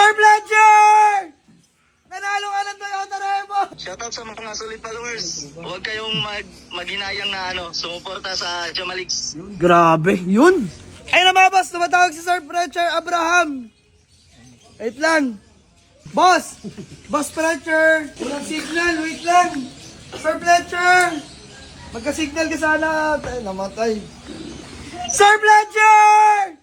Sir Fletcher! Nanalo ka ng Toyota Revo! Shoutout sa mga solid followers. Huwag kayong maghinayang na sumuporta sa Jamalix. Grabe, yun! Ay na mga boss, tumatawag si Sir Fletcher Abraham. Wait lang. Boss! Boss Fletcher! Walang signal, wait lang. Sir Fletcher! Magka-signal ka sana. Ay, namatay. Sir Fletcher!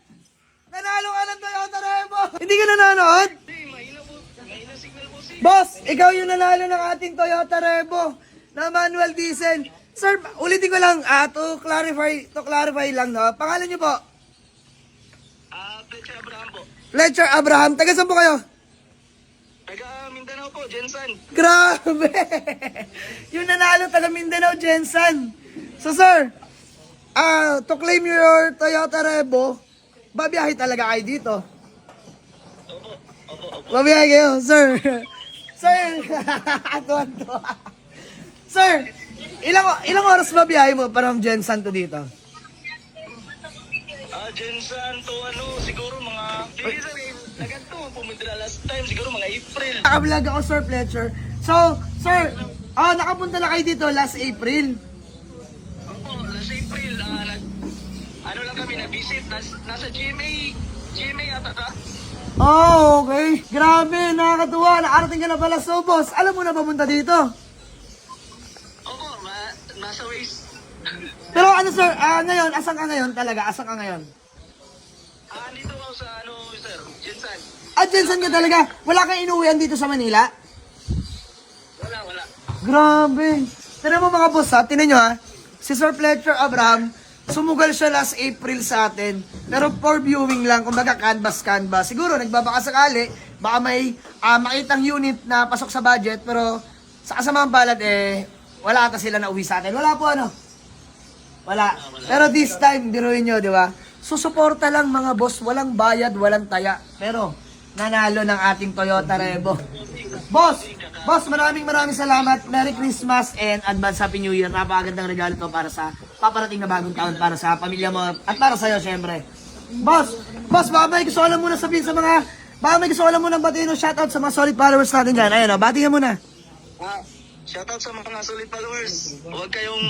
Nanalo ka ng Toyota Revo! Hindi ka nanonood? Mahina signal po Boss, ikaw yung nanalo ng ating Toyota Revo na manual diesel. Sir, ulitin ko lang, to clarify lang, no? Pangalan niyo po? Fletcher Abraham po. Fletcher Abraham. Taga saan po kayo? Taga Mindanao po, Jensen. Grabe! Yung nanalo taga Mindanao, Jensen. So sir, to claim your Toyota Revo, babiyahe talaga kayo dito. Opo. Babiyahe kayo, sir. Sir, tuwan-tuwa. Sir, ilang oras babiyahe mo from Jensen to dito? Jensen to siguro mga... Hindi sir, naganto pumunta last time, siguro mga April. Nakablog ako, Sir Fletcher. So, sir, nakapunta na kayo dito last April. Opo, last April, lang kami na-visit, nasa GMA ata ka? Oh, okay. Grabe, nakakatuwa. Nakarating ka na pala. So, boss, alam mo na papunta dito? Opo, nasa ways. Pero ano, sir, ngayon, asan ka ngayon talaga? Asan ka ngayon? Dito ako sa sir, Jensen. Jensen ka talaga? Wala kang inuwian dito sa Manila? Wala. Grabe. Tignan mo mga boss, ha? Tignan nyo, ha? Si Sir Fletcher Abraham, sumugal siya last April sa atin. Pero for viewing lang, kumbaga canvas. Siguro, nagbabaka sakali, baka may makitang unit na pasok sa budget, pero sa kasamang palad, wala ata sila na uwi sa atin. Wala po, ano? Wala. Pero this time, biruin nyo, di ba? Susuporta lang mga boss, walang bayad, walang taya. Pero, nanalo ng ating Toyota Revo. Boss, maraming salamat. Merry Christmas and advance Happy New Year. Napakagandang regalo to para sa paparating na bagong taon, para sa pamilya mo at para sa'yo, syempre. Boss, baka may gusto ko lang muna sabihin sa mga, baka may gusto ko lang muna batiin o shoutout sa mga solid followers natin dyan. Ayun, bati ka muna. Shoutout sa mga solid followers. Huwag kayong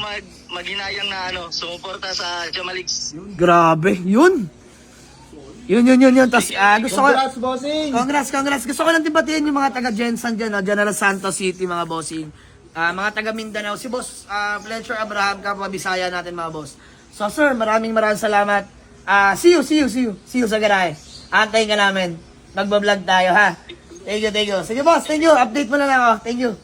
maghinayang na sumuporta sa Jamalix. Grabe, yun. Yun. Tapos, gusto ko... Congrats, bossing! Congrats. Gusto ko lang batiin yung mga taga Jensen dyan, no? General Santos City, mga bossing. Mga taga Mindanao. Si Boss Fletcher Abraham, kapwa Bisaya natin, mga boss. So, sir, maraming salamat. See you sa garahe. Antayin ka namin. Magbablog tayo, ha? Thank you. Sige, boss. Thank you. Update mo na lang ako. Thank you.